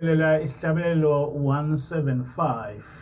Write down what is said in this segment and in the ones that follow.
Isihlabelelo 175.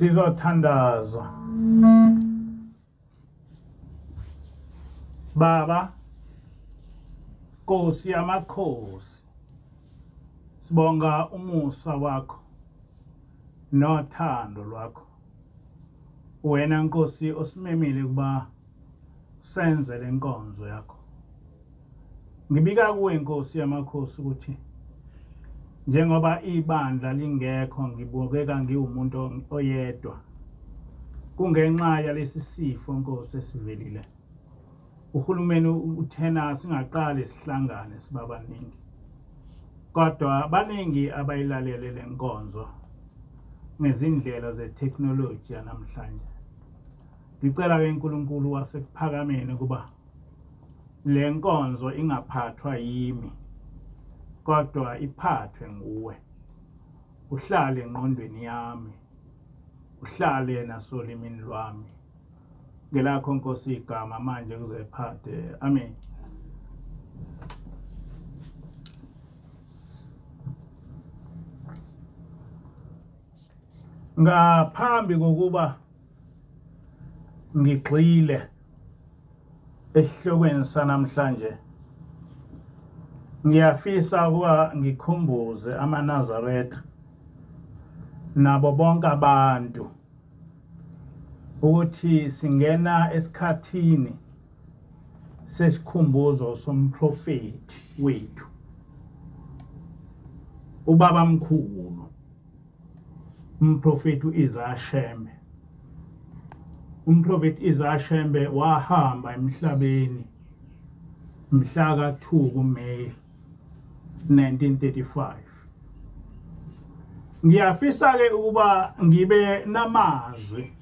Sizothandaza. Baba, Nkosi yamakhosi, sibonga umusa wakho nothando lwakho. Wena Nkosi osimemile kuba senze lenkonzo yakho. Ngibika kuwe Nkosi yamakhosi ukuthi njengoba ibandla lingekho ngibukeka ngiwumuntu oyedwa. Kungenxa yalesi sifo Nkosi esivelile. Uhulumeni uthena singaqali sihlangane sibabaningi. Kodwa baningi abayilalele lenkonzo ngezindlelazetechnology yanamhlanje. Ngicela ke uNkulunkulu wasekuphakameni kuba lenkonzo ingaphathwa yimi kodwa iphathwe nguwe. Uhlale engqondweni yami, uhlale nasolimini lwami. Ngelakho Nkosi igama manje kuze phathe. Amen. Ngaphambi kokuba ngigxile esihlokweni sanamhlanje, ngiyafisa ukuba ngikhumbuze amaNazaretha nabo bonke abantu ukuthi singena esikhathini sesikhumbuzo somprofeti wethu, ubaba mkhulu, umprofeti uIsashembe. Umprofeti Isashembe wahamba emhlabeni mhla ka-2 kuMeyi 1935. Ngiyafisa ke ukuba ngibe namazwi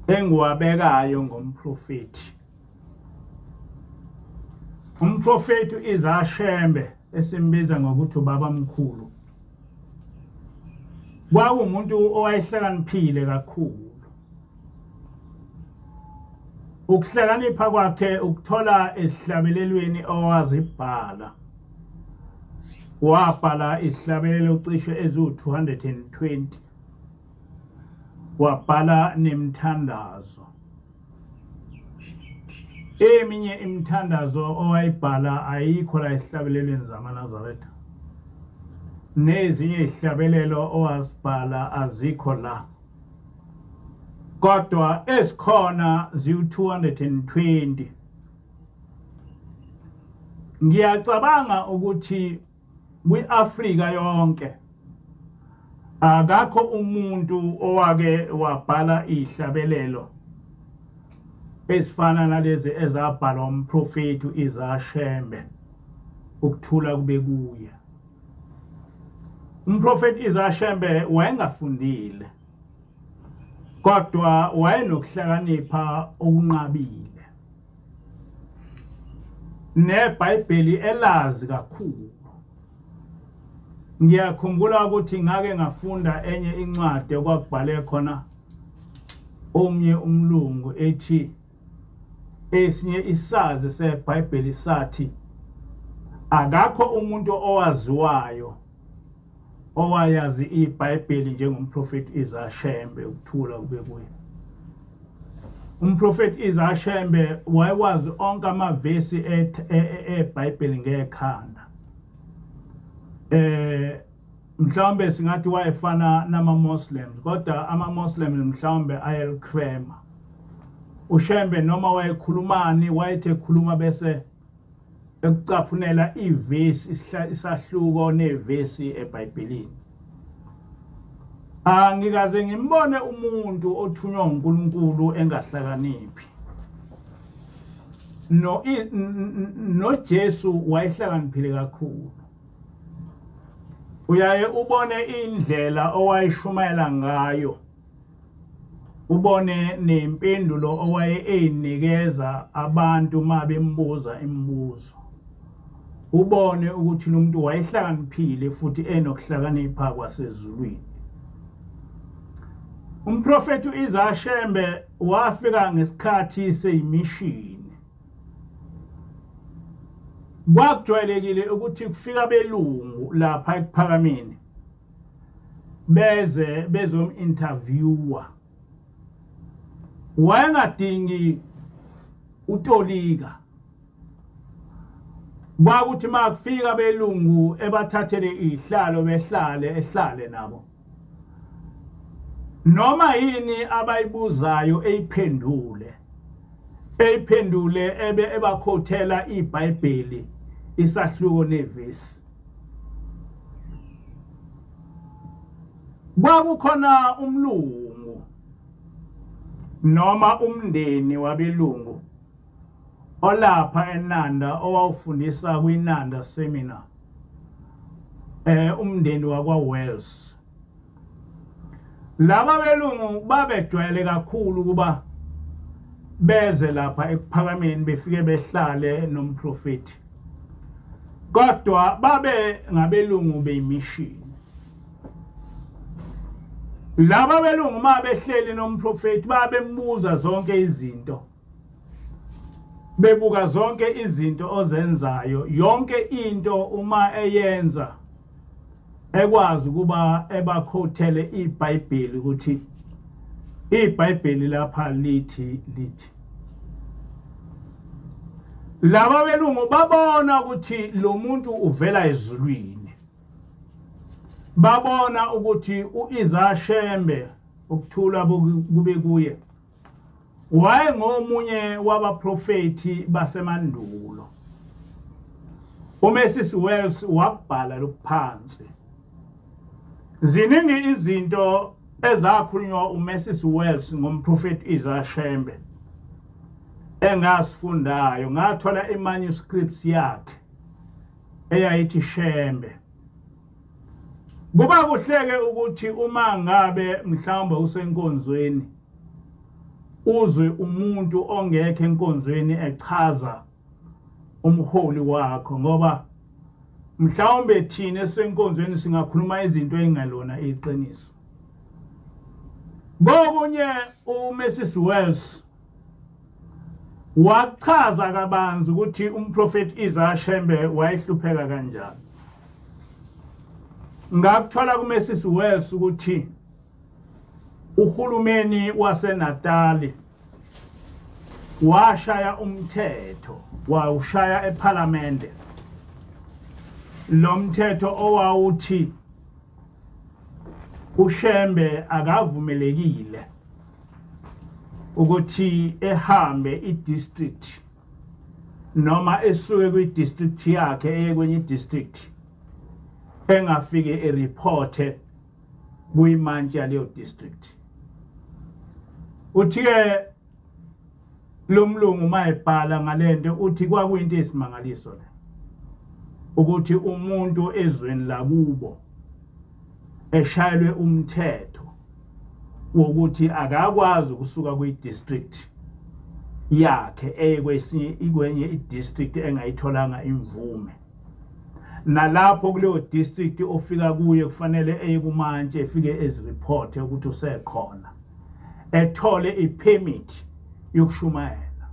engiwabekayo ngomprofeti. Umprofeti uIsashembe esimbiza ngokuthi ubaba mkhulu kwakumuntu owayehlakaniphile kakhulu. Ukuhlakanipha kwakhe ukuthola esihlabelelweni owazibhala. Wabhala isihlabelelo cishe eziwu-220. Wabhala nemthandazo. Eminye imithandazo owayibhala ayikho la esihlabelelweni zamaNazaretha. Nezinye izihlabelelo owazibhala azikho la. Kodwa esikhona ziwu-220. Ngiyacabanga ukuthi kwi-Afrika yonke akakho umuntu owake wabhala izihlabelelo ezifana nalezi ezabhalwa umprofeti uIsashembe, ukuthula kube kuye. Umprofeti Isashembe wayengafundile kodwa wayenokuhlakanipha okunqabile, neBhayibheli elazi kakhulu. Ngiyakhumbula ukuthi ngake ngafunda enye incwadi okwakubhale khona omnye umlungu ethi esinye isazi seBhayibheli sathi akakho umuntu owaziwayo owayazi iBhayibheli njengomprofeti Isashembe, ukuthula kube kuye. Umprofeti Isashembe wayewazi onke amavesi eBhayibheli ngekhanda. Mhlawumbe singathi wayefana nama-Muslims, kodwa ama-Muslims mhlawumbe ayelikrema. uShembe noma wayekhulumani wayethe ekhuluma bese ekucaphunela ivesi isahluko nevesi eBhayibhelini. Angikaze ngimbone umuntu othunywa uNkulunkulu engahlakaniphi. noJesu wayehlakaniphile kakhulu. Uyaye ubone indlela owayishumayela ngayo, ubone nempendulo owaye eyinikeza abantu mabembuza imibuzo. Ubone ukuthi lo muntu wayehlakaniphile futhi enokuhlakanipha kwasezulwini. Umprofeti uIsashembe wafika ngesikhathi seyimishini. Kwakujwayelekile ukuthi kufika belungu lapha ekuphakameni bezom interviewer wayengadingi utolika kwakuthi makufika belungu ebathathele ihlalo ehlale nabo noma yini abayibuzayo eyiphendule ebakhothela iBhayibheli isahluko nevesi. Kwakukhona umlungu noma umndeni wabelungu olapha eNanda owawufundisa kwiNanda seminar umndeni wakwa Wales. Laba belungu babejwayele kakhulu kuba beze lapha ekuphakameni befike behlale nomprofeti, kodwa babe ngabelungu bemission. Laba belungu mabehleli nomprofeti babembuza zonke izinto, bebuka zonke izinto ozenzayo, yonke into uma eyenza ekwazi kuba ebakhothele iBhayibheli ukuthi iBhayibheli lapha lithi. Laba belungu babona ukuthi lo muntu uvela ezulwini, babona ukuthi uIzashembe ukuthula kube kuye wayengomunye wabaprofeti basemandulo. uMrs Wells wakubhala lokuphansi. Ziningi izinto ezakhulunywa uMrs Wells ngomprofeti Izashembe engasifundayo, ngathola imanuscripts yakhe eyayithi Shembe. Kuba kuhleke ukuthi uma ngabe mhlawumbe usenkonzweni uzwe umuntu ongekho enkonzweni echaza umholi wakho, ngoba mhlawumbe thina esenkonzweni singakhuluma izinto ezingelona iqiniso. Bokunye uMrs Wells wachaza kabanzi ukuthi umprofeti Izashembe wayehlupheka kanjani. Ngakuthola kuMrs Wells ukuthi uhulumeni waseNatali washaya umthetho, wawushaya eParliament, lo mthetho owawuthi uShembe akavumelekile ukuthi ehambe idistrict noma esuke kwidistrict yakhe eye kwenye idistrict engafike ereporte kuyimantshi yaleyo district. Uthi-ke lo mlungu mayebhala ngalento uthi kwakuyinto esimangaliso le ukuthi umuntu ezweni lakubo eshayelwe umthetho wokuthi akakwazi ukusuka kwidistrict yakhe ekwenye idistrict engayitholanga imvume, nalapho kuleyo district ofika kuye kufanele eye kumantshi efike ezireport ukuthi usekhona, ethole ipermit yokushumayela.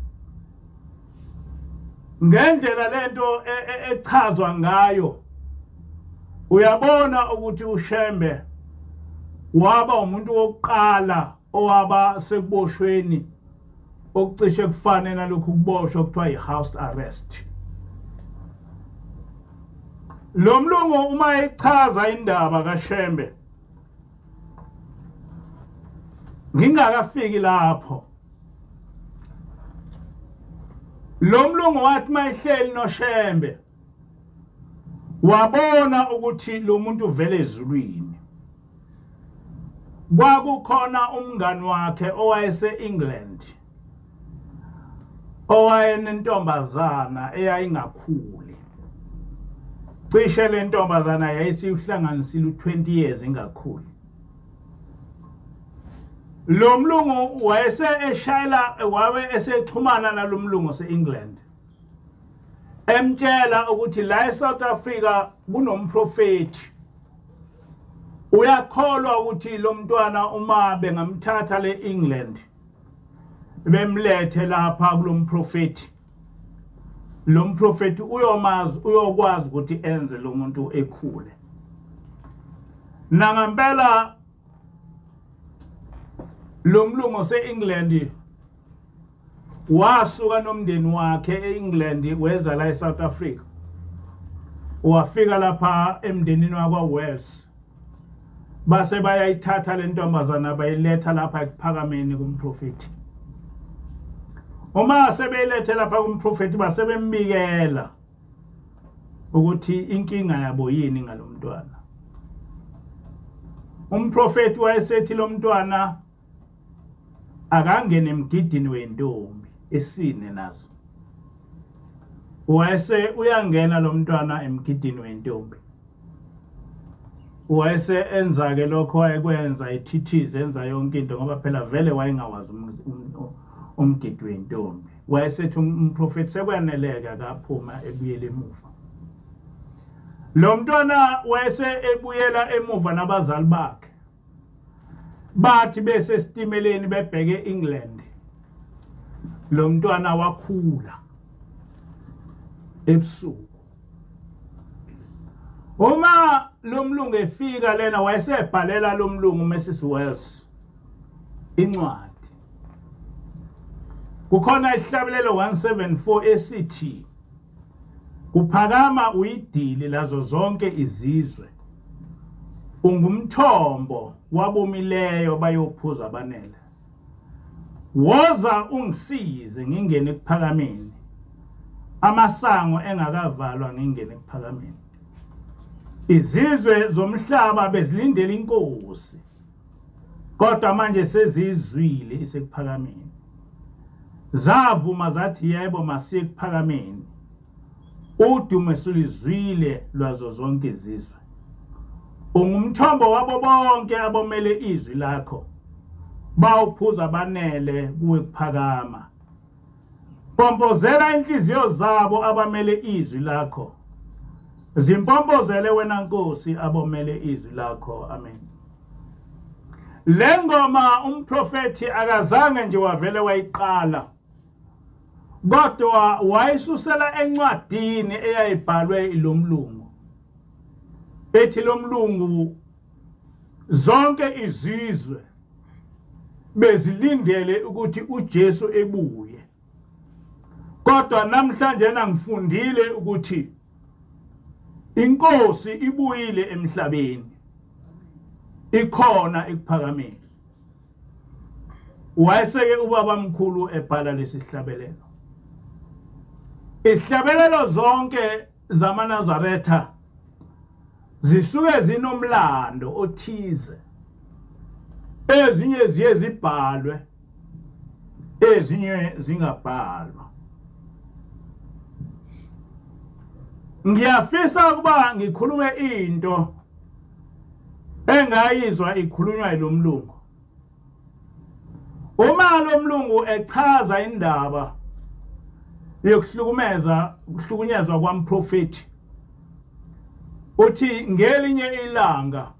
Ngendlela lento echazwa ngayo uyabona ukuthi uShembe waba umuntu wokuqala owaba sekuboshweni okucishe kufane nalokhu kuboshwa kuthiwa i-house arrest. Lo mlungu uma echaza indaba kaShembe ngingakafiki lapho, lo mlungu wathi mayihleli noShembe wabona ukuthi lo muntu uvele ezulwini. Kwakukhona umngani wakhe owayese-England owayenentombazana eyayingakhuli, cishe le ntombazana yayisihlanganisile 20 years ingakhuli. Lo mlungu wabe esexhumana nalo mlungu ose-England emtshela ukuthi la eSouth Africa kunomprofeti uyakholwa ukuthi lo mntwana uma bengamthatha le-England bemlethe lapha kulo mprofeti, lo mprofeti uyokwazi ukuthi enze lo muntu ekhule. Nangambela lomlungu se-England wasuka nomndeni wakhe e-England weza la eSouth Africa. Wafika lapha emndenini wakwa Wales. Base bayayithatha le ntombazana bayiletha lapha ekuphakameni kumprofeti. Uma sebeyilethe lapha kumprofeti basebembikela ukuthi inkinga yabo yini ngalomntwana. Umprofeti wayesethi lo mntwana akangene emgidini wentombi esine nazo. Wayese uyangena lo mntwana emgidini wentombi. Wayese enza ke lokho ayekwenza ethithize enza yonke into ngoba phela vele wayengawazi umgidi wentombi. Wayesethi umprofeti sekwaneleka kaphuma ebuyela emuva. Lo mntwana wayese ebuyela emuva nabazali bakhe. Bathi bese stimeleni bebheke England. Lo mntwana wakhula ebusuku. Uma lo mlungu efika lena wayesebhalela lo mlungu Mrs Wells incwadi. Kukhona isihlabelelo 174 esithi kuphakama uyidili lazo zonke izizwe. Ungumthombo wabomileyo bayophuza abanele. Woza ungisize ngingene ekuphakameni. Amasango engakavalwa ngingene ekuphakameni. Izizwe zomhlaba bezilindele inkosi. Kodwa manje sezizwile isekuphakameni. Zavuma zathi yebo masiye ekuphakameni. Udumo sulizwile lwazo zonke izizwe. Ungumthombo wabo bonke abomele izwi lakho. Bawuphuza abanele kuwe kuphakama. Pompozela inhliziyo zabo abamele izwi lakho. Zimpompozele wena Nkosi abomele izwi lakho. Amen. Le ngoma umprofeti akazange nje wavele wayiqala. Kodwa wayisusela encwadini eyayibhalwe ilomlungu. Ethi lomlungu zonke izizwe bezilindele ukuthi uJesu ebuye. Kodwa namhlanje ngifundile ukuthi inkosi ibuyile emhlabeni. Ikhona ekuphakameni. Wayeseke ubaba mkhulu ebhala lesihlabelelo. Isihlabelelo zonke zamaNazaretha zisuke zinomlando othize. Ezinye ziye zibhalwe, ezinye zingabhalwa. Ngiyafisa ukuba ngikhulume into engayizwa ikhulunywa yilomlungu. Uma lo mlungu echaza indaba yokuhlukunyezwa kwamprofeti, uthi ngelinye ilanga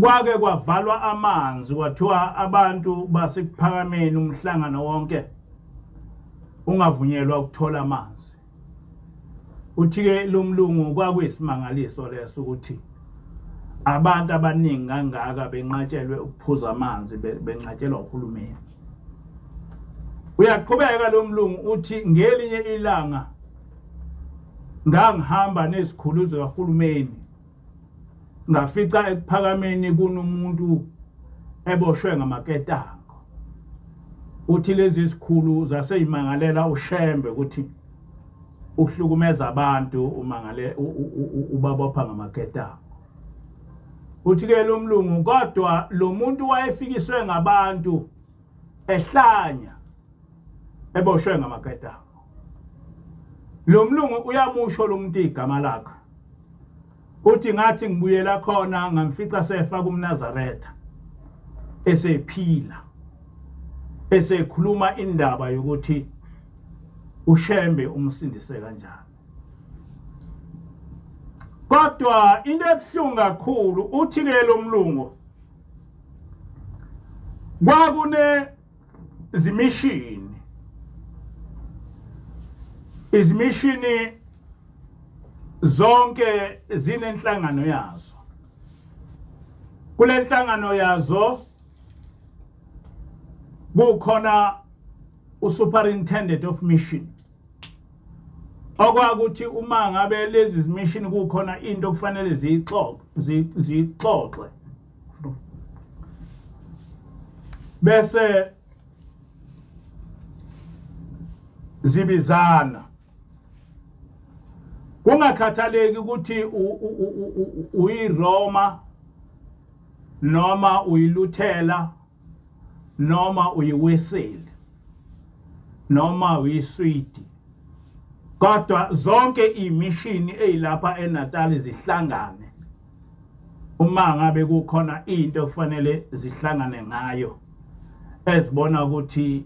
kwake kwavalwa amanzi kwathiwa abantu basekuphakameni umhlangano wonke ungavunyelwa ukuthola amanzi. Uthi ke lo mlungu kwakuyisimangaliso leso ukuthi abantu abaningi kangaka benqatshelwe ukuphuza amanzi benqatshelwa uhulumeni. Uyaqhubeka lo mlungu uthi ngelinye ilanga ngangihamba nezikhuluzo kahulumeni ngafica ekuphakameni kunomuntu eboshwe ngamaketango. Uthi lezi zikhulu zaseyimangalela ushembe ukuthi uhlukumeza abantu umangale ubabopha ngamaketango. Uthi ke lo mlungu kodwa lo muntu wayefikiswe ngabantu ehlanya eboshwe ngamaketango. Lo mlungu uyamusho lo muntu igama lakhe. Uthi ngathi ngibuyela khona ngamfica sefa kumNazaretha esephila esekhuluma indaba yokuthi ushembe umsindise kanjani. Kodwa into ebuhlungu kakhulu uthi ke lo mlungu kwakune izimishini zonke zinenhlangano yazo. kule nhlangano yazo kukhona uSuperintendent of Mission okwakuthi uma ngabe lezi mission kukhona into kufanele zixoxe bese zibizana kungakhathaleki ukuthi uyiRoma noma uyiLuthela noma uyiWeseli noma uyiswidi kodwa zonke imishini ezilapha eNatal zihlangane uma ngabe kukhona into kufanele zihlangane ngayo ezibona ukuthi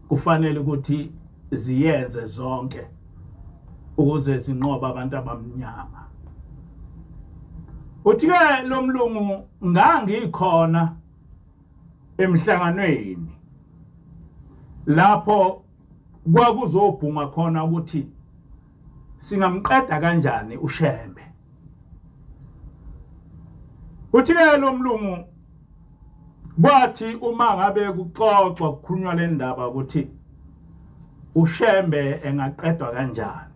kufanele ukuthi ziyenze zonke ukuze zinqoba abantu abamnyama. Uthi-ke lo mlungu ngangikhona emhlanganweni lapho kwakuzobhuma khona ukuthi singamqeda kanjani uShembe. Uthi-ke lo mlungu kwathi uma ngabe kuxoxwa kukhulunywa le ndaba ukuthi uShembe engaqedwa kanjani,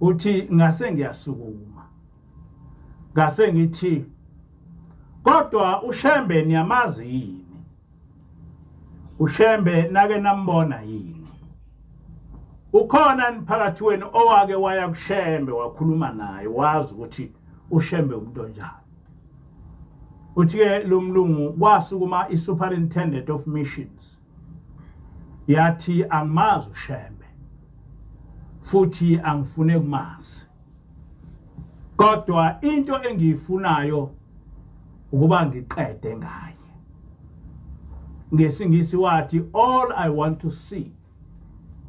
uthi ngase ngiyasukuma ngase ngithi kodwa uShembe niyamazi yini? uShembe nake nambona yini? Ukhona phakathi wenu owake waya kuShembe wakhuluma naye wazi ukuthi uShembe umuntu onjani? Uthi-ke lo mlungu kwasukuma iSuperintendent of Missions yathi angimazi uShembe futhi angifune kumazi kodwa into engiyifunayo ukuba ngiqede ngaye. Ngesingisi wathi all I want to see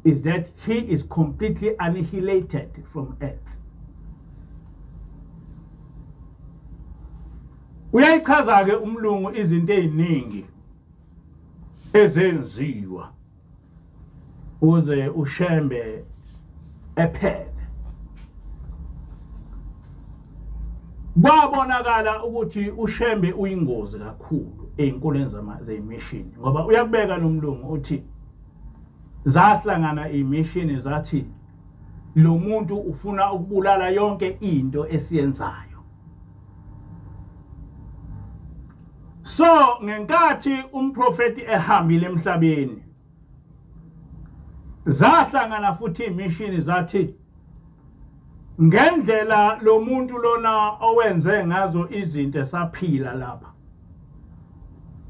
is that he is completely annihilated from earth. Uyayichaza-ke umlungu izinto eziningi ezenziwa ukuze uShembe ephele. Kwabonakala ukuthi uShembe uyingozi kakhulu ey'nkuleni zemishini ngoba uyakubeka lo mlungu uthi zahlangana imishini zathi lo muntu ufuna ukubulala yonke into esiyenzayo. So ngenkathi umprofeti ehambile emhlabeni zahlangana futhi imishini zathi ngendlela lo muntu lona owenze ngazo izinto esaphila lapha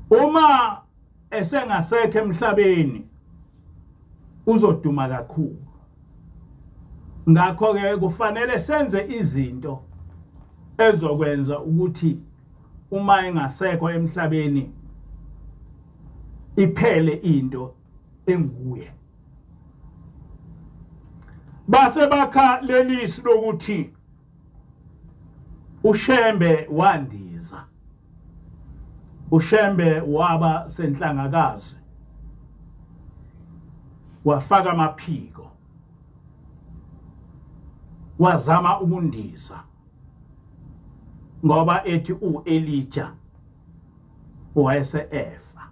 uma esengasekho emhlabeni uzoduma kakhulu. Ngakho-ke kufanele senze izinto ezokwenza ukuthi uma engasekho emhlabeni iphele into enguye. Base bakha lelisi lokuthi uShembe wandiza, uShembe waba senhlangakazi wafaka amaphiko wazama ukundiza ngoba ethi uElijah wayesefa.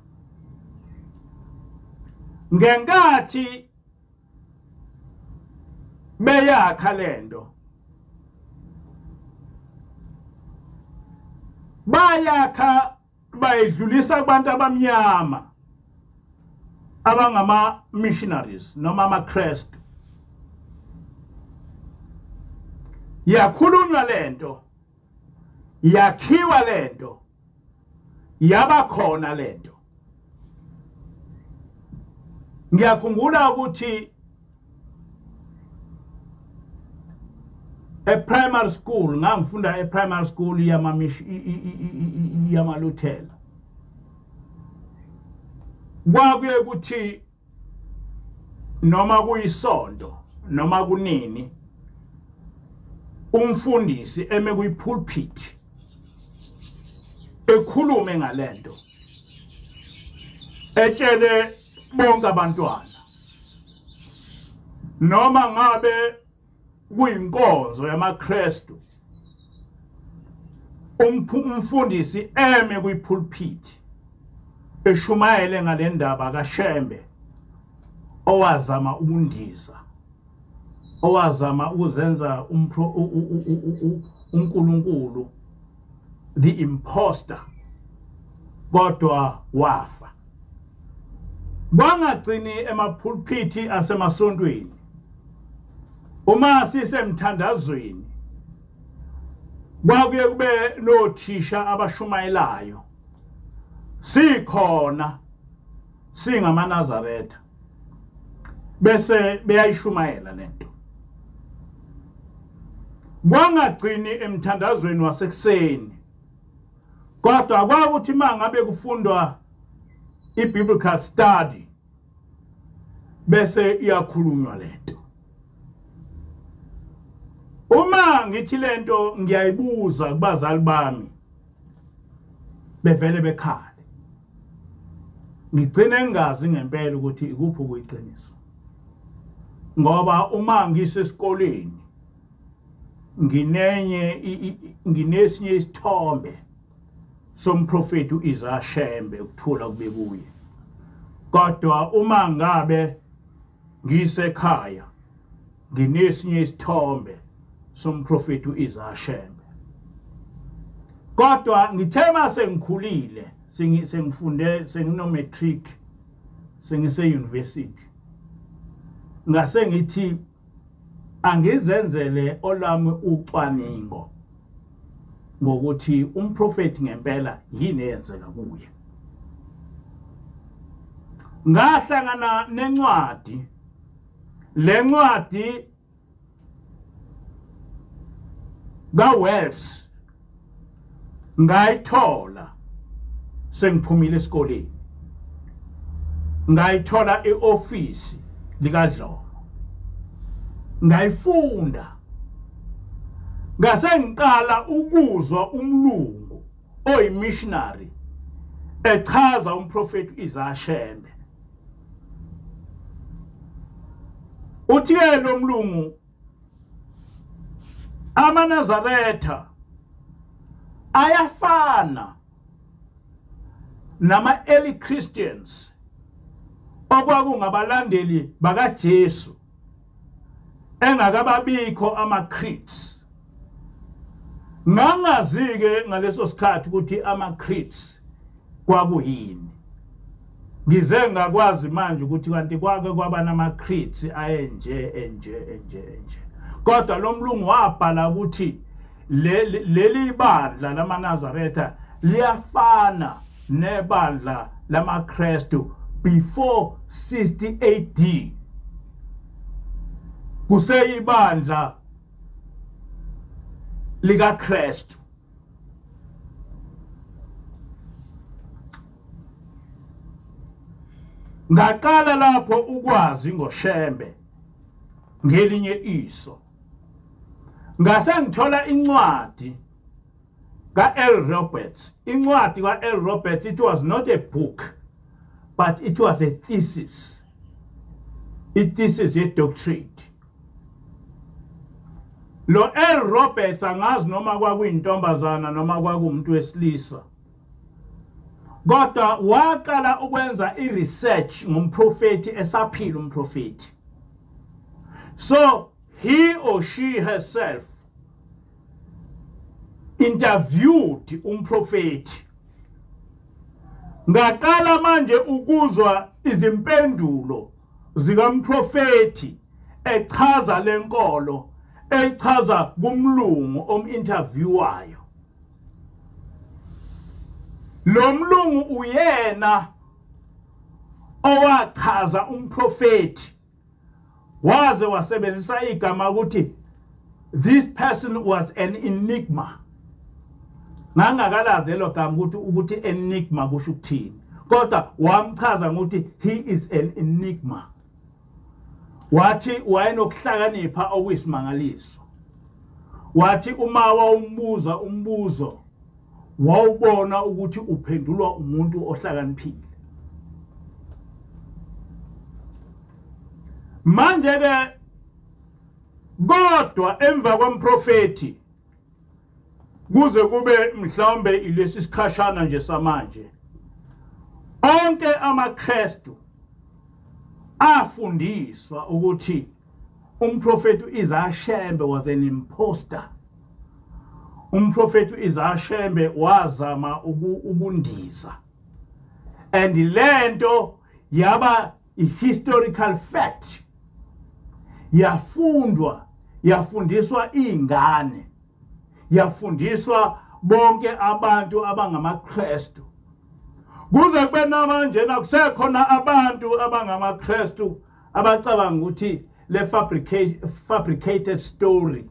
Ngenkathi beyakha lento bayakha bayidlulisa kubantu abamnyama abangama missionaries noma amaKristu. Yakhulunywa lento, yakhiwa lento, yabakhona lento. Ngiyakhumbula ukuthi primary school ngangifunda primary school yamaLuthela kwakuye ukuthi noma kuyisonto noma kunini umfundisi eme kuyipulpit ekhulume ngalento etshele bonke abantwana noma ngabe kuyinkonzo yamaKristu umfundisi eme kwipulpit eshumayele ngale ndaba kaShembe owazama ukundiza, owazama ukuzenza uNkulunkulu, the imposter, kodwa wafa. Kwangagcini emapulpiti asemasontweni, uma sisemthandazweni kwakuye kube nothisha abashumayelayo, sikhona singamaNazaretha bese beyayishumayela lento. Kwangagcini emthandazweni wasekuseni, kodwa kwakuthi mangabe kufundwa i-biblical study bese iyakhulunywa lento. Uma ngithi lento ngiyayibuza kubazali bami bevele bekhale, ngigcine ngingazi ngempela ukuthi ikuphi okuyiqiniso, ngoba uma ngisesikoleni nginesinye isithombe somprofeti uIsaiah Shembe ukuthula kube kuye, kodwa uma ngabe ngisekhaya nginesinye isithombe somprofeti uIsaiah Shembe. Kodwa ngithe mase ngikhulile, sengifunde, sengino-matric, sengise-university, ngase ngithi angizenzele olami ucwaningo ngokuthi umprofeti ngempela yini eyenzeka kuye. Ngahlangana nencwadi, le ncwadi kaWells ngayithola sengiphumile esikoleni, ngayithola e-ofisi likaDlomo, ngayifunda, ngase ngiqala ukuzwa umlungu oyimissionary echaza umprofeti uIsaiah Shembe. Uthi-ke lo mlungu amaNazaretha ayafana nama-early Christians okwakungabalandeli bakaJesu engakababikho ama-Creeds. Ngangazi-ke ngaleso sikhathi ukuthi ama-Creeds kwakuyini. Ngize ngakwazi manje ukuthi kanti kwake kwaba nama-Creeds enje. Kodwa lo mlungu wabhala ukuthi leli bandla lamaNazaretha liyafana nebandla lamaKristu before 60 AD. Kuseyibandla likaKristu. Ngaqala lapho ukwazi ngoShembe ngelinye iso. Ngase ngithola incwadi kaL Roberts. Incwadi kaL Roberts, it was not a book, but it was a thesis. A thesis ye-doctorate. Lo L Roberts angazi noma kwakuyintombazana noma kwakumuntu wesilisa, kodwa waqala ukwenza i-research ngumprofeti esaphila umprofeti. So he or she herself interviewed umprofeti. Ngaqala manje ukuzwa izimpendulo zikamprofeti echaza lenkolo, echaza kumlungu ominterviewayo. Lo mlungu uyena owachaza umprofeti, waze wasebenzisa igama ukuthi this person was an enigma. Ngangakalazi lo gama ukuthi enigma kusho ukuthini, kodwa wamchaza ukuthi he is an enigma. Wathi wayenokuhlakanipha okuyisimangaliso. Wathi uma wawumbuza umbuzo wawubona ukuthi uphendulwa umuntu ohlakaniphile. Manje ke kodwa emva komprofeti kuze kube mhlawumbe ilesi sikhashana nje samanje onke amaKristu afundiswa ukuthi umprofeti uIsashembe was an imposter. Umprofeti uIsashembe wazama ukundiza, and lento yaba historical fact, yafundiswa ingane, yafundiswa bonke abantu abangamaKristu. Kuze kube namanje nakusekhona abantu abangamaKristu abacabanga ukuthi le fabricated story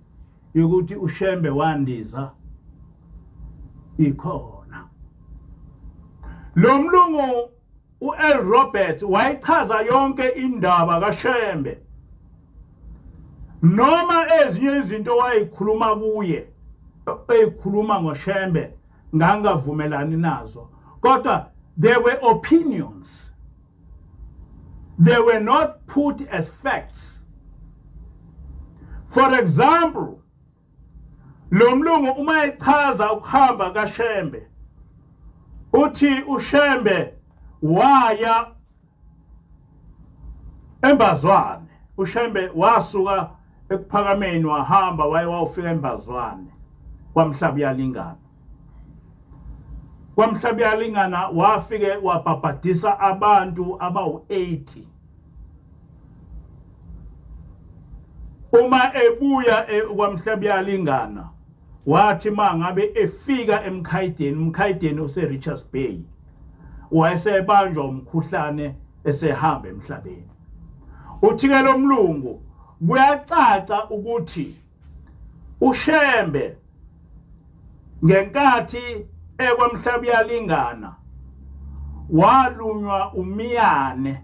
yokuthi uShembe wandiza ikhona. Lo mlungu uL Robert wayichaza yonke indaba kaShembe, noma ezinye izinto wayikhuluma kuye, eyikhuluma ngoShembe ngangavumelani nazo, kodwa there were opinions. They were not put as facts. For example, lo mlungu uma echaza ukuhamba kaShembe, uthi uShembe waya eMbazwane. uShembe wasuka ekuphakameni wahamba wayewafika eMbazwane kwaMhlabiyalingana. KwaMhlabiyalingana wafike wabhabhadisa abantu abawu-80. Uma ebuya kwaMhlabiyalingana wathi mangabe efika eMkhayideni use-Richards Bay, wayesebanjwa umkhuhlane esehamba emhlabeni. Uthi-ke lo mlungu kuyacaca ukuthi uShembe ngenkathi kwaMhlabiyalingana walunywa umiyane,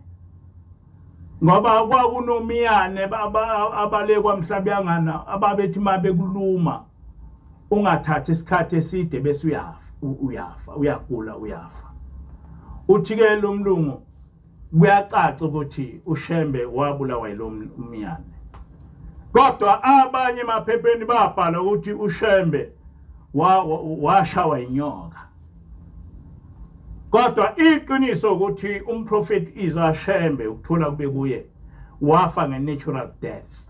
ngoba kwakunomiyane abale kwaMhlabiyalingana ababethi mabekuluma ungathathi isikhathi eside bese uyagula. Uthi-ke lo mlungu kuyacaca ukuthi uShembe wabulawa yilo umiyane, kodwa abanye emaphepheni babhala ukuthi uShembe washawa inyoka. Kodwa iqiniso ukuthi umprofeti Isashembe ukuthola kube kuye wafa nge-natural death.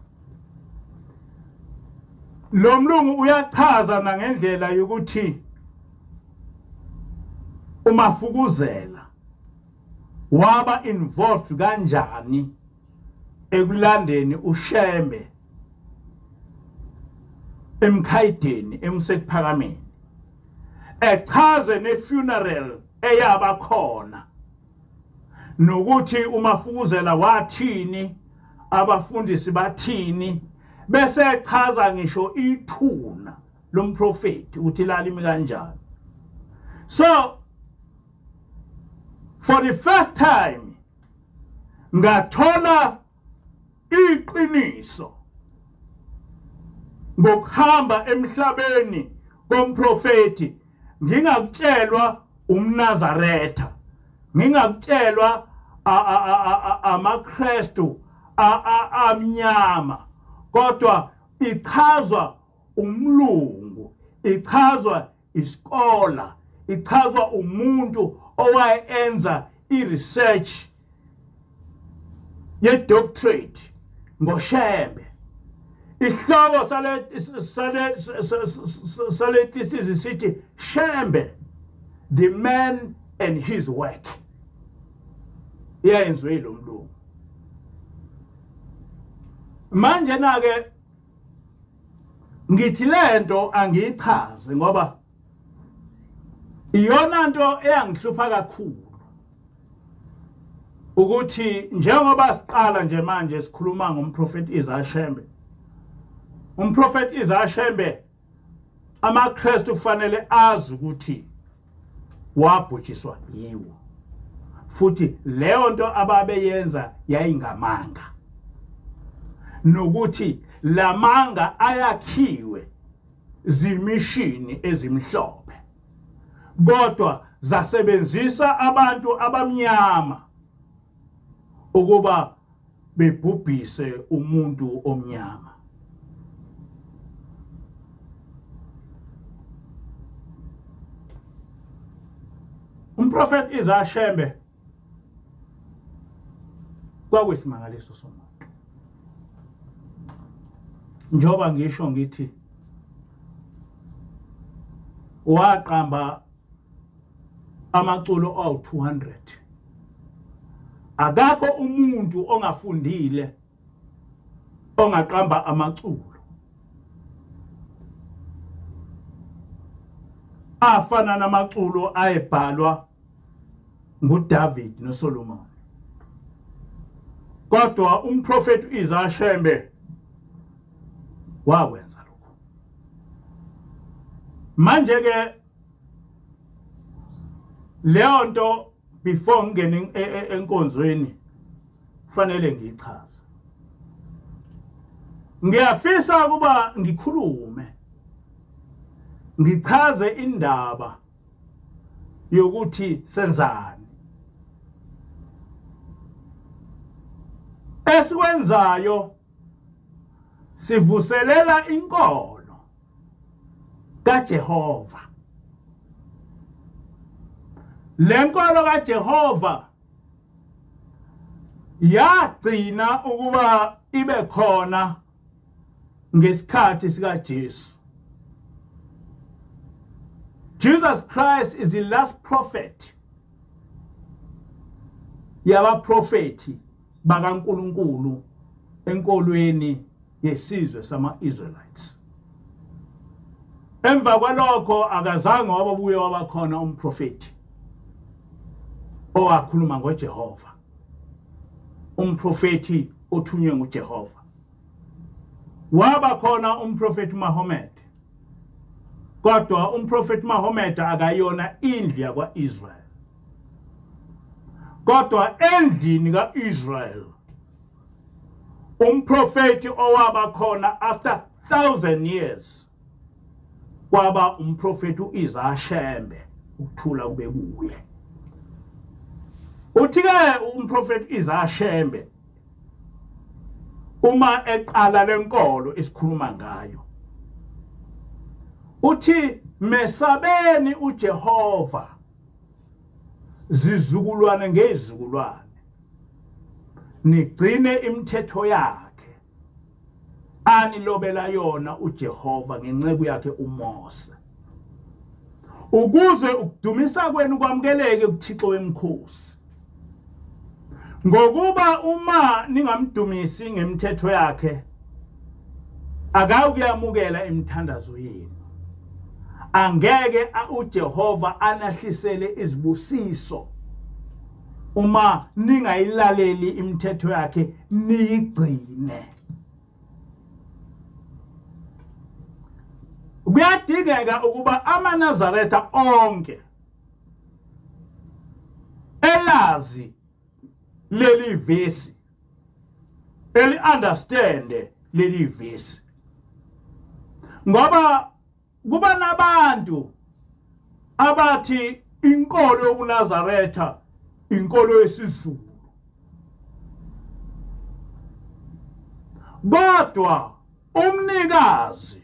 Lo mlungu uyachaza nangendlela yokuthi uMafukuzela waba involved kanjani ekulandeni uShembe eMkhayideni emsekuphakameni, echaze ne-funeral eyaba khona nokuthi uMafukuzela wathini, abafundisi bathini, bese echaza ngisho ithuna lomprofeti ukuthi lalimi kanjani. So for the first time ngathola iqiniso ngokuhamba emhlabeni komprofeti, ngingakutshelwa umNazaretha, ngingakutshelwa amaKristu amnyama, kodwa ichazwa umlungu, ichazwa iskola, ichazwa umuntu owayenza i-research ye-doctorate ngoShembe. Isihloko sale thesis sithi Shembe, the man and his work. Ayenziwe lo mlungu. Manje na-ke ngithi lento angiyichaze ngoba iyona nto eyangihlupha kakhulu, ukuthi njengoba siqala nje manje sikhuluma ngomprofeti Isashembe. Umprofeti Isashembe amaKristu kufanele azi ukuthi wabhujiswa yiwo, futhi leyo nto ababeyenza yayingamanga, nokuthi lamanga ayakhiwe zimishini ezimhlophe, kodwa zasebenzisa abantu abamnyama ukuba bebhubhise umuntu omnyama. Umprofeti Izashembe kwakuyisimangaliso somuntu. Njoba ngisho ngithi waqamba amaculo awu-200. Akakho umuntu ongafundile ongaqamba amaculo afana namaculo ayebhalwa nguDavid noSolomon. Kodwa umprofeti Izashembe wakwenza lokho. Manje ke leyo nto before ngene enkonzweni kufanele ngiyichaze. Ngiyafisa kuba ngikhulume ngichaze indaba yokuthi senzani. Esikwenzayo sivuselela inkolo kaJehova. Lenkolo kaJehova yagcina ukuba ibe khona ngesikhathi sika Jesu. Jesus Christ is the last prophet yabaprofeti bakaNkulunkulu enkolweni yesizwe sama-Israelites. Emva kwalokho akazange wababuye wabakhona umprofeti owakhuluma ngoJehova, umprofeti othunywe nguJehova. Waba khona umprofeti Muhammad, kodwa umprofeti Muhammad akayona indlu yakwa-Israel. Kodwa endlini ka-Israel umprofeti owaba khona after 1,000 years kwaba umprofeti Izashembe, ukuthula kube kuye. Uthi-ke umprofeti Izashembe uma eqala lenkolo esikhuluma ngayo uthi mesabeni uJehova zizukulwane ngezizukulwane, nigcine imithetho yakhe anilobela yona uJehova ngenceku yakhe uMose, ukuze ukudumisa kwenu kwamukeleke kuThixo wemkhosi. Ngokuba uma ningamdumisi ngemithetho yakhe akawukuyamukela imithandazo yenu, angeke uJehova anahlisele izibusiso uma ningayilaleli imithetho yakhe niyigcine. Kuyadingeka ukuba amaNazaretha onke elazi leli vesi, eli-understande leli vesi, ngoba kuba nabantu abathi inkolo yobuNazaretha inkolo yesiZulu. Kodwa umnikazi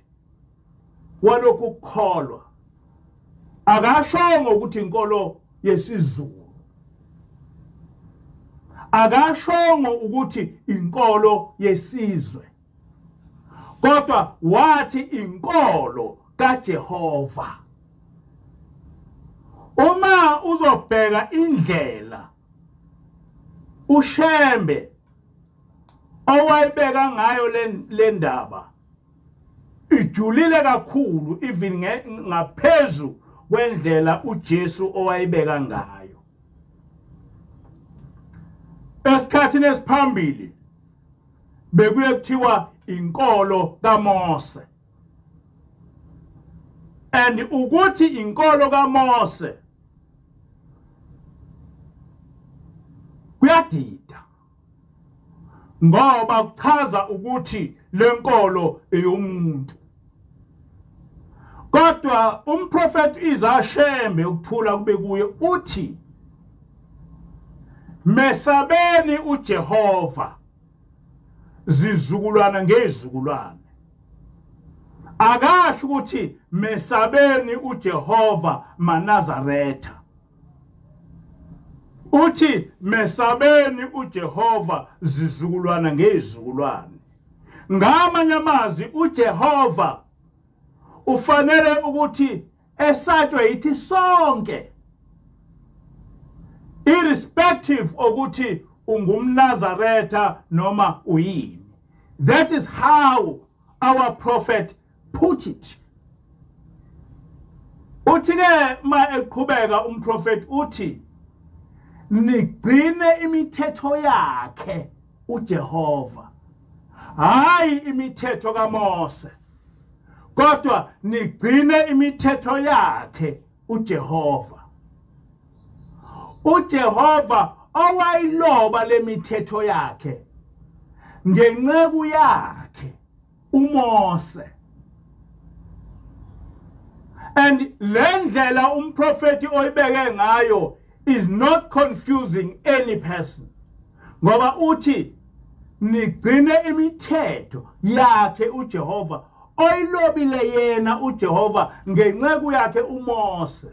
walokhu kukholwa akashongo ukuthi inkolo yesiZulu, akashongo ukuthi inkolo yesizwe, kodwa wathi inkolo kaJehova. Uma uzobheka indlela uShembe owayibeka ngayo le ndaba ijulile kakhulu, even ngaphezu kwendlela uJesu owayibeka ngayo. Esikhathini esiphambili bekuye kuthiwa inkolo kaMose, and ukuthi inkolo kaMose kuyadida ngoba kuchaza ukuthi lenkolo eyomuntu. Kodwa umprofeti Izashembe ukuthula kube kuye uthi mesabeni uJehova zizukulwana ngezizukulwane. Akasho ukuthi mesabeni uJehova maNazaretha, uthi mesabeni uJehova zizukulwana ngezizukulwane. Ngamanye amazwi uJehova ufanele ukuthi esatshwe yithi sonke, irrespective ukuthi ungumNazaretha noma uyini. That is how our prophet put it. Uthi ke ma eqhubeka umprofeti uthi nigcine imithetho yakhe uJehova, hayi imithetho kaMose, kodwa nigcine imithetho yakhe uJehova. uJehova owayiloba lemithetho yakhe ngenceku yakhe uMose. And lendlela umprofeti oyibeke ngayo is not confusing any person. Ngoba uthi nigcine imithetho yakhe uJehova oyilobile yena uJehova ngenceku yakhe uMose.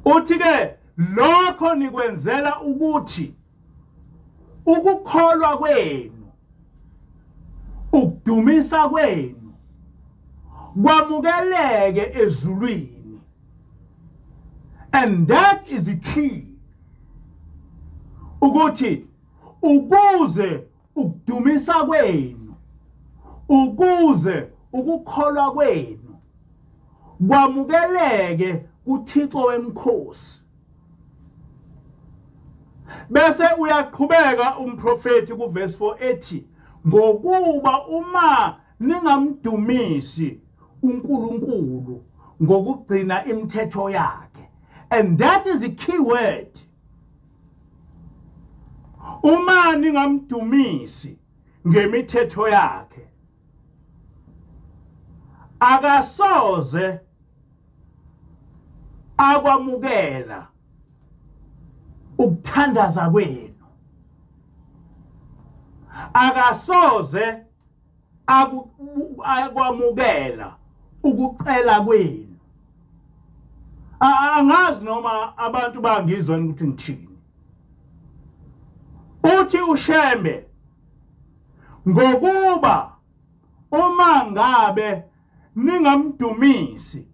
Uthi ke lokho nikwenzela ukuthi ukukholwa kwenu, ukudumisa kwenu kwamukeleke ezulwini. And that is the key. Ukuthi ukuze ukudumisa kwenu, ukuze ukukholwa kwenu kwamukeleke kuThixo wemkhosi. Bese uyaqhubeka umprofeti kuverse 4 ethi ngokuba uma ningamdumisi uNkulunkulu ngokugcina imithetho yakhe. And that is the key word. Uma ningamdumisi ngemithetho yakhe, akasoze akwamukela ukuthandaza kwenu, akasoze akwamukela ukucela kwenu. Angazi noma abantu bangizwa ukuthi ngithini. Uthi uShembe ngokuba uma ngabe ningamdumisi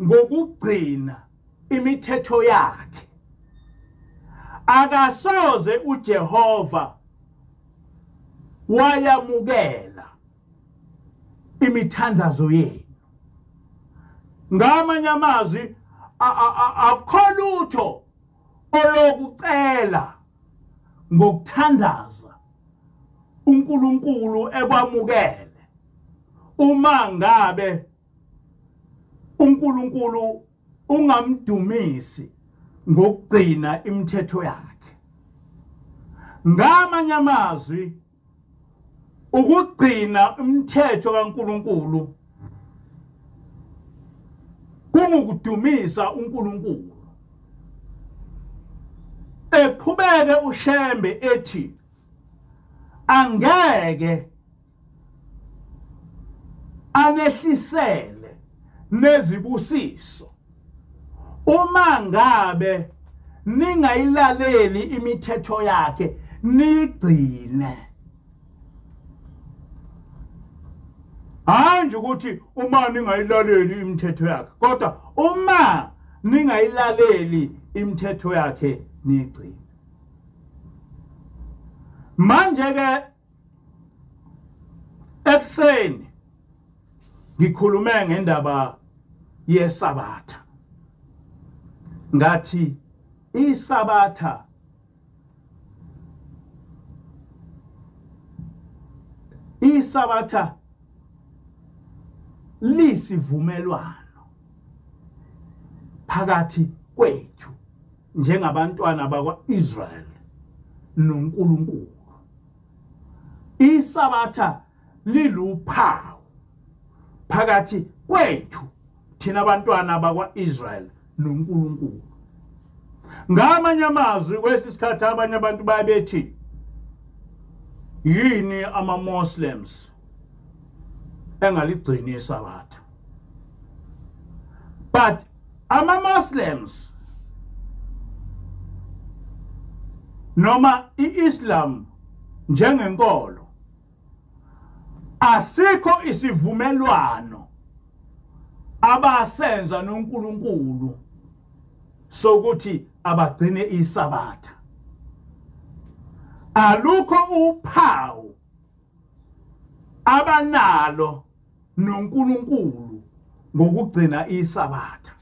ngokugcina imithetho yakhe, akasoze uJehova wayamukela imithandazo yenu. Ngamanye amazwi akho lutho oyokucela ngokuthandaza uNkulunkulu ekwamukele uma ngabe uNkulunkulu ungamdumisi ngokugcina imithetho yakhe. Ngamanye amazwi ukugcina imithetho kaNkulunkulu kungukudumisa uNkulunkulu. Eqhubeke uShembe ethi angeke anehlisele nezibusiso uma ngabe ningayilaleli imithetho yakhe nigcine. Hayi nje ukuthi uma ningayilaleli imithetho yakhe, kodwa uma ningayilaleli imithetho yakhe nigcine. Manje ke ekuseni ngikhulume ngendaba yeSabatha. Ngathi iSabatha lisivumelwano phakathi kwethu njengabantwana bakwaIsrayeli noNkulunkulu. iSabatha liluphawu phakathi kwethu thina abantwana bakwaIsrayeli noNkulunkulu. Ngamanye amazwi kwesisikhathi abanye abantu babethi yini ama-Muslims engaligcini iSabatha. But ama-Muslims noma iIslam njengenkolo asikho isivumelwano abasenza noNkulunkulu sokuthi abagcine iSabatha. Alukho uphawu abanalo noNkulunkulu ngokugcina iSabatha.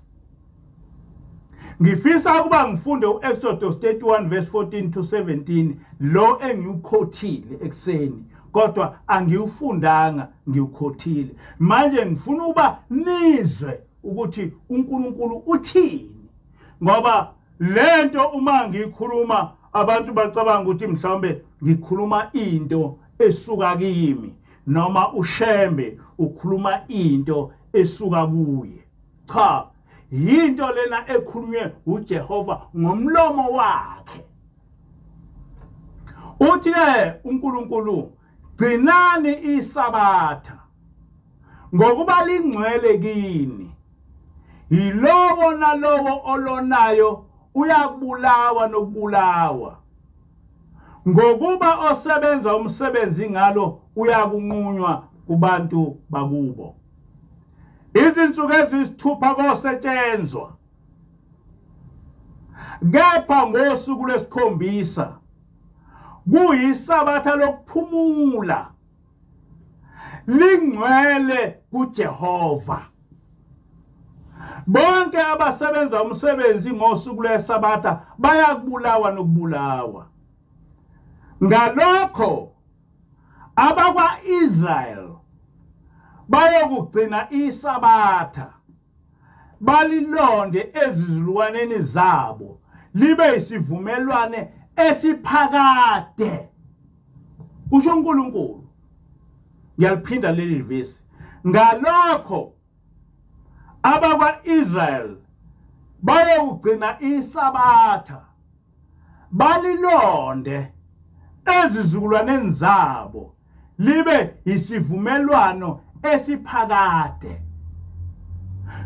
Ngifisa ukuba ngifunde uExodus 31 verse 14 to 17 lo engiwukhothile ekseni, kodwa angiwufundanga ngiwukhothile. Manje ngifuna uba nizwe ukuthi uNkulunkulu uthini, ngoba lento uma ngikhuluma abantu bacabanga ukuthi mhlawumbe ngikhuluma into esuka kimi, noma uShembe ukhuluma into esuka kuye. Cha, yinto lena ekhulunywe uJehova ngomlomo wakhe. Uthi-ke uNkulunkulu, gcinani iSabatha ngokuba lingcwele kini. Yilowo nalowo olonayo uyakubulawa nokubulawa. Ngokuba osebenza umsebenzi ngalo uyakunqunywa kubantu bakubo. Izinsuku ezisithupha kosetshenzwa, kepha ngosuku lwesikhombisa kuyiSabatha lokuphumula, lingcwele kuJehova. Bonke abasebenza umsebenzi ngosuku lweSabatha bayakubulawa nokubulawa. Ngalokho abakwa-Israyeli bayokugcina iSabatha, balilonde ezizulwaneni zabo, libe isivumelwane esiphakade. Kusho uNkulunkulu. Ngiyaliphinda leli vesi. Ngalokho abakwa-Israyeli bayokugcina iSabatha, balilonde ezizukulwaneni zabo, libe isivumelwano esiphakade.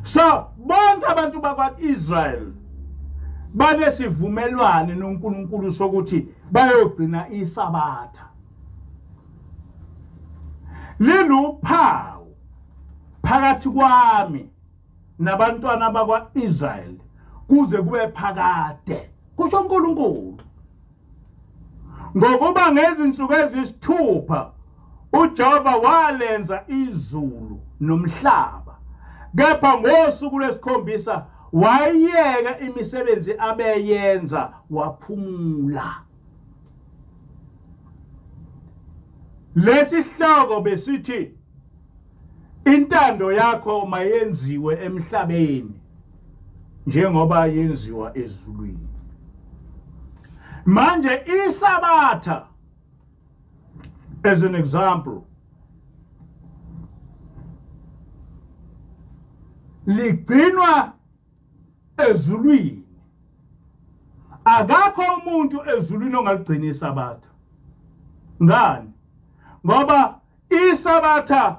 So bonke abantu bakwa-Israyeli banesivumelwane noNkulunkulu sokuthi bayogcina iSabatha. Liluphawu phakathi kwami nabantwana bakwa-Israyeli kuze kube phakade. Kusho uNkulunkulu. Ngokuba ngezinsuku ezisithupha uJehova walenza izulu nomhlaba, kepha ngosuku lwesikhombisa wayeka imisebenzi abeyenza waphumula. Lesihloko besithi intando yakho mayenziwe emhlabeni njengoba yenziwa ezulwini. Manje iSabatha, as an example, ligcinwa ezulwini. Akakho umuntu ezulwini ongaligcina iSabatha. Ngani? Ngoba iSabatha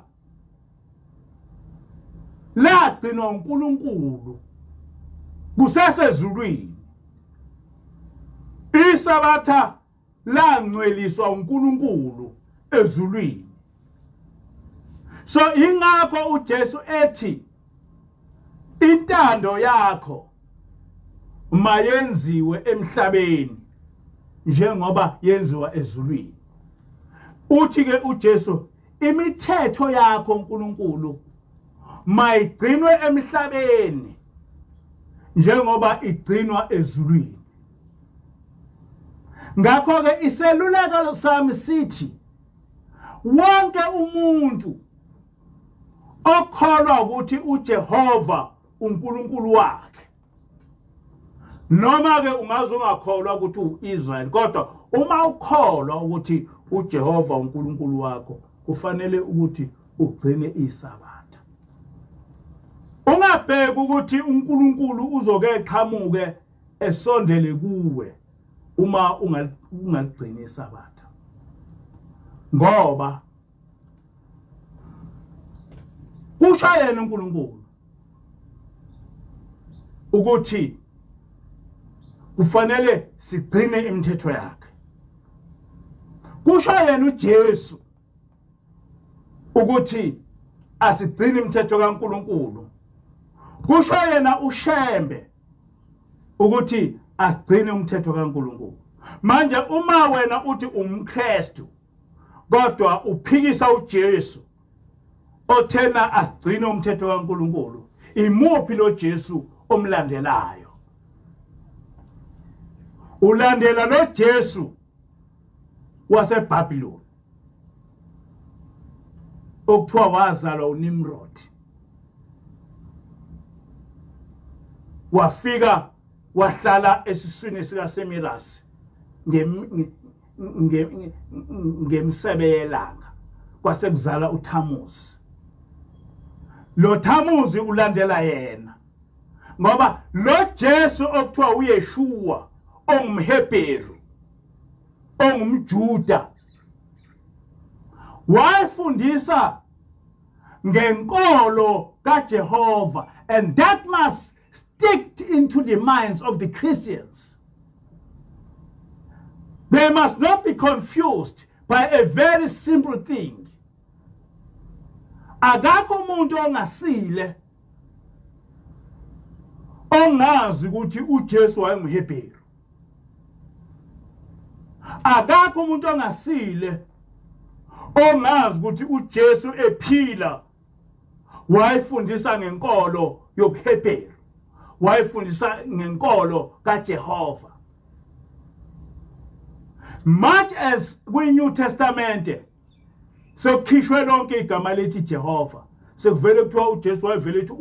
lagcinwa uNkulunkulu kusesezulwini. iSabatha langcweliswa uNkulunkulu ezulwini. So ingakho uJesu ethi intando yakho mayenziwe emhlabeni njengoba yenziwa ezulwini. Uthi-ke uJesu, imithetho yakho uNkulunkulu mayigcinwe emhlabeni njengoba igcinwa ezulwini. Ngakho-ke iseluleko sami sithi wonke umuntu okholwa ukuthi uJehova uNkulunkulu wakhe, noma-ke ungaze ungakholwa ukuthi uIsrael, kodwa uma ukholwa ukuthi uJehova uNkulunkulu wakho, kufanele ukuthi ugcine iSabatha. Ungabheki ukuthi uNkulunkulu uzoke eqhamuke esondele kuwe uma ungaligcini iSabatha, ngoba kusho yena uNkulunkulu ukuthi kufanele sigcine imithetho yakhe. kusho yena uJesu ukuthi asigcine imithetho kaNkuluNkulu. Kusho yena uShembe ukuthi asigcine umthetho kaNkuluNkulu. Manje uma wena uthi umKristu kodwa uphikisa uJesu othena asigcine umthetho kaNkuluNkulu, imuphi lo Jesu omlandelayo? Ulandela lo Jesu waseBhabhiloni okuthiwa wazalwa uNimrod, wafika wahlala esiswini sikaSemirasi ngemsebe yelanga kwase kuzala uThamuzi. Lo Thamuzi ulandela yena ngoba lo Jesu okuthiwa uYeshua ongumHebheru ongumJuda wayefundisa ngenkolo kaJehova, and that must stick into the minds of the Christians. They must not be confused by a very simple thing. Akakho umuntu ongasile ongazi ukuthi uJesu wayengumHebheru. Akakho umuntu ongasile ongazi ukuthi uJesu ephila wayefundisa ngenkolo yobuHebheru, wayefundisa ngenkolo kaJehova. Much as kwiNew Testament sokukhishwe lonke igama lethi Jehova, sekuvele kuthiwa uJesu wayevele ethi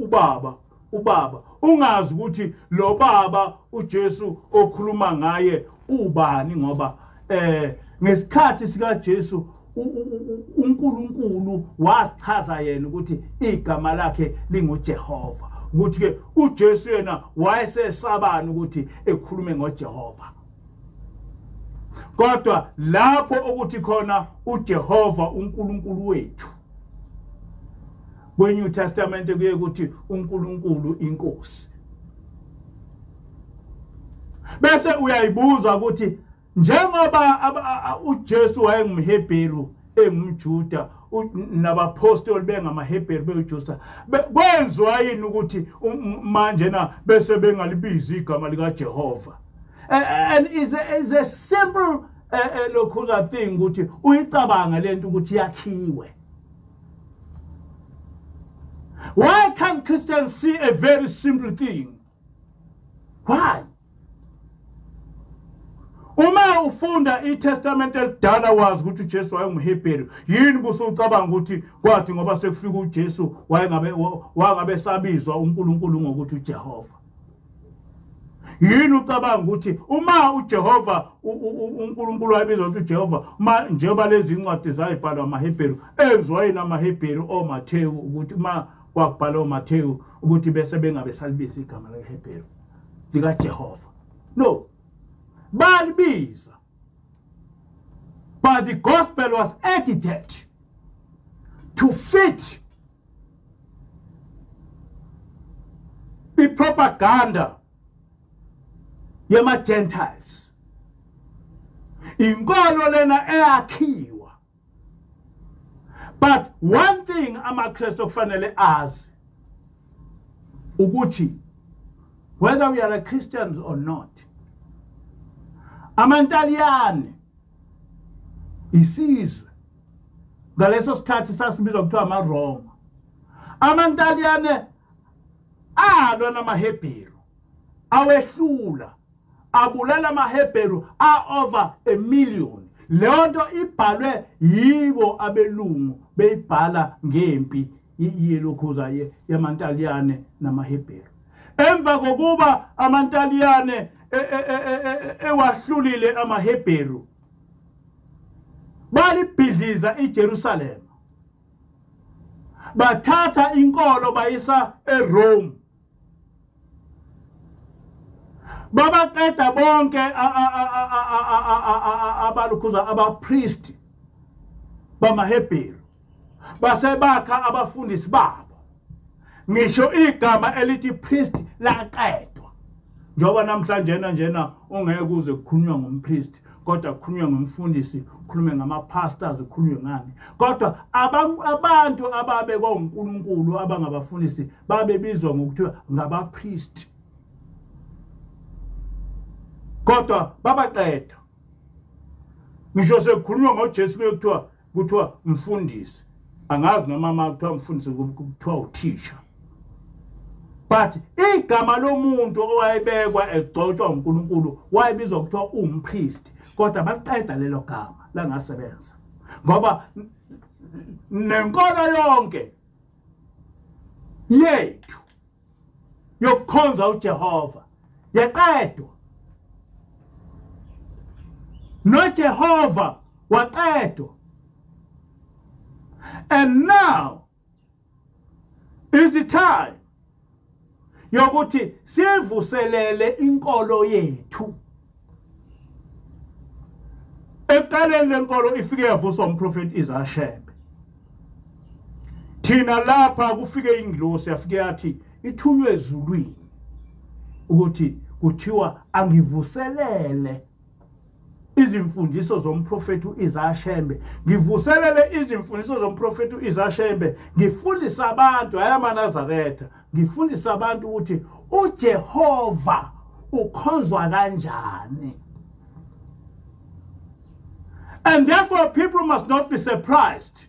ubaba, ungazi ukuthi lo baba uJesu okhuluma ngaye ubani, ngoba ngesikhathi sika Jesu uNkulunkulu wasichaza yena ukuthi igama lakhe linguJehova, ukuthi ke uJesu yena wayesesabani ukuthi ekhulume ngoJehova. Kodwa lapho ukuthi khona uJehova uNkulunkulu wethu, kweNew Testament kuye ukuthi uNkulunkulu inkosi. Bese uyayibuza ukuthi njengoba uJesu wayengumHebheru engumJuda nabapostoli bengamaHebheru bejuda, kwenziwa yini ukuthi manje na bese bengalibiza igama likaJehova? And is a simple lokhuza thing ukuthi uyicabanga lento ukuthi yakhiwe. Why can't Christians see a very simple thing? Why? Uma ufunda iTestament elidala wazi ukuthi uJesu wayengumHebheru, yini busucabanga ukuthi kwathi ngoba sekufika uJesu wangabe sabizwa uNkulunkulu ngokuthi uJehova? Yini ucabanga ukuthi uma uJehova uNkulunkulu wayebizwa ukuthi uJehova, njengoba lezi incwadi zayibhalwa amaHebheru, enziwa yini amaHebheru oMathewu ukuthi uma kwakubhalwa uMathewu ukuthi bese bengabe salibiza igama leHebheru likaJehova? No. Balibiza. But the gospel was edited to fit the propaganda yama Gentiles. Inkolo lena eyakhiwa. But one thing amaKristu kufanele azi ukuthi whether we are a Christians or not, amantaliyane isizwe ngaleso sikhathi sasibizwa kuthiwa amaRoma. Amantaliyane alwa namaHebheru, awehlula, abulala amaHebheru over 1 million. Lento ibhalwe yibo abelungu beyibhala ngempi yelokhuza yamantaliyane namaHebheru. Emva kokuba amantaliyane ewahlulile amaHebheru, balibhidliza iJerusalem, bathatha inkolo bayisa eRome, babaqeda bonke abalukhuza abapriest bamaHebheru, basebakha abafundisi babo. Ngisho igama elithi priest laqedwa, njoba namhlanje njena ungeke kuze kukhulunywa ngompriest, kodwa kukhulunywe ngumfundisi, kukhulunywe ngama-pastors, kukhulunywe ngani. Kodwa abantu ababekwa uNkulunkulu abangabafundisi babebizwa ngokuthiwa ngabapriest. Kodwa babaqeda. Ngisho sekukhulunywa ngoJesu kuthiwa umfundisi. Angazi noma kuthiwa umfundisi kuthiwa uthisha. But igama lomuntu owayebekwa egcotshwa uNkulunkulu wayebizwa kuthiwa umpriest. Kodwa baqeda lelo gama langasebenza. Ngoba nenkolo yonke yethu yokukhonza uJehova yaqedwa. NoJehova waqedwa. And now is the time yokuthi sivuselele inkolo yethu. Ekuqaleni lenkolo ifike yavuswa umprofeti Ishembe. Thina lapha kufike ingilosi yafike yathi ithunywe ezulwini ukuthi kuthiwa angivuselele izimfundiso zomprofeti Ishembe. Ngivuselele izimfundiso zomprofeti Ishembe. Ngifundisa abantu ayamaNazaretha. Ngifundisa abantu ukuthi uJehova ukhonzwa kanjani. And therefore people must not be surprised.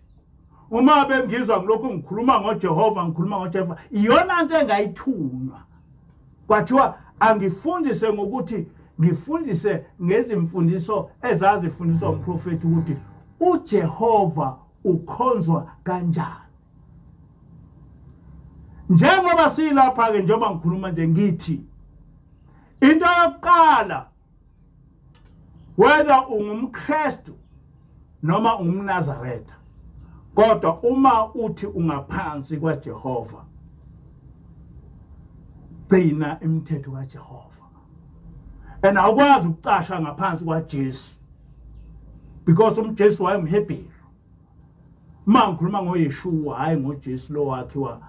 Uma bengizwa ngilokhu ngikhuluma ngoJehova, ngikhuluma ngoJehova, iyona into engayithunywa. Kwathiwa angifundise ngokuthi ngifundise ngezimfundiso ezazifundiswa umprofeti ukuthi uJehova ukhonzwa kanjani. Njengoba silapha ke njengoba ngikhuluma nje ngithi into yokuqala, whether ungumKristu noma ungumNazaretha, kodwa uma uthi ungaphansi kwaJehova, gcina imithetho kaJehova. And awukwazi ukucasha ngaphansi kwaJesu, because umJesu wayemHebheru. Uma ngikhuluma ngoYeshua hayi ngoJesu lo wakhiwa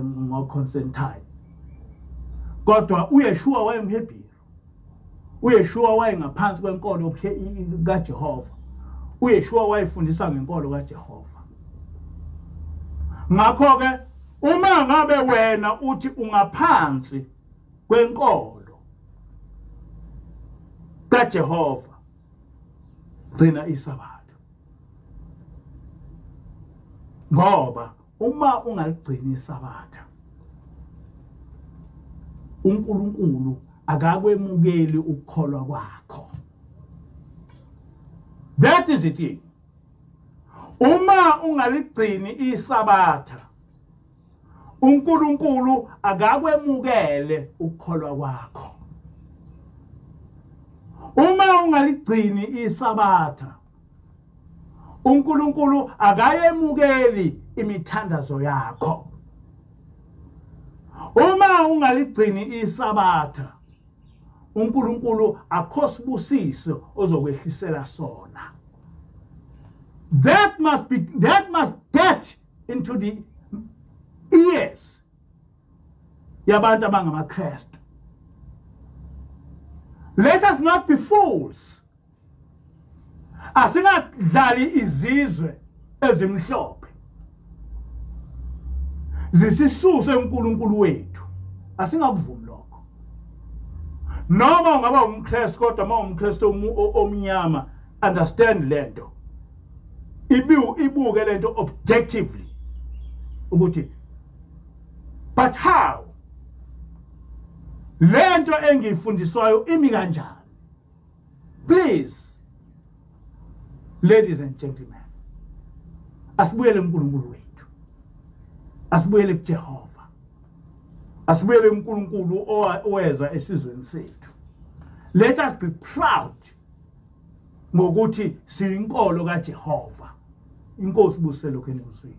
ngoConstantine. Kodwa uYeshua wayemHebheru. uYeshua wayengaphansi kwenkolo kaJehova. uYeshua wayefundisa ngenkolo kaJehova. Ngakho ke uma ngabe wena uthi ungaphansi kwenkolo kaJehova, gcina isabatha. Ngoba uma ungaligcini isabatha, uNkulunkulu akakwemukeli ukukholwa kwakho. That is the thing. Uma ungaligcini isabatha, uNkulunkulu akakwemukele ukukholwa kwakho. Uma ungaligcini isabatha, uNkulunkulu akayemukeli imithandazo yakho. Uma ungaligcini isabatha, uNkulunkulu akhosibusiso ozokwehlisela sona. That must get into the ears yabantu abangamaKristu. Let us not be fools. Asingadlali izizwe ezimhlophe zisisuse uNkulunkulu wethu. Asingakuvumi lokho. Noma ungaba umKristu kodwa uma umKristu omnyama, understand lento. Ibuke lento objectively ukuthi but how lento engifundiswayo imi kanjani. Please, ladies and gentlemen, asibuyele uNkulunkulu wethu, asibuyele kuJehova, asibuyele uNkulunkulu oweza esizweni sethu. Let us be proud ngokuthi siyinkolo kaJehova. Inkosi buselo kwenkozini.